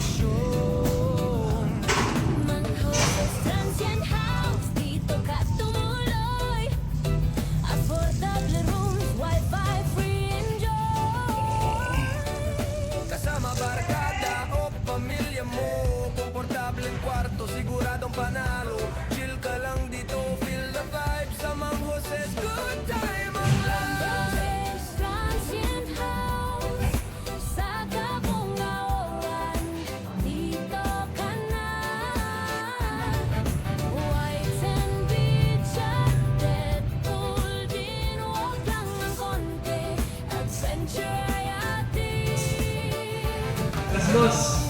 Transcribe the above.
bakasyon. Manghoses Transient House, dito ka tumuloy. Affordable rooms, wifi free, enjoy. Kasama barkada o pamilya mo, komportableng kwarto, siguradong panalo. Chill ka lang dito, feel the vibe sa Mang Jose's Good Time ang lahat. Manghoses Transient House, sa Kabungawan, dito ka na. Whites and beach at Deadpool din, huwag lang ng konti. Adventure ay atin. Las dos.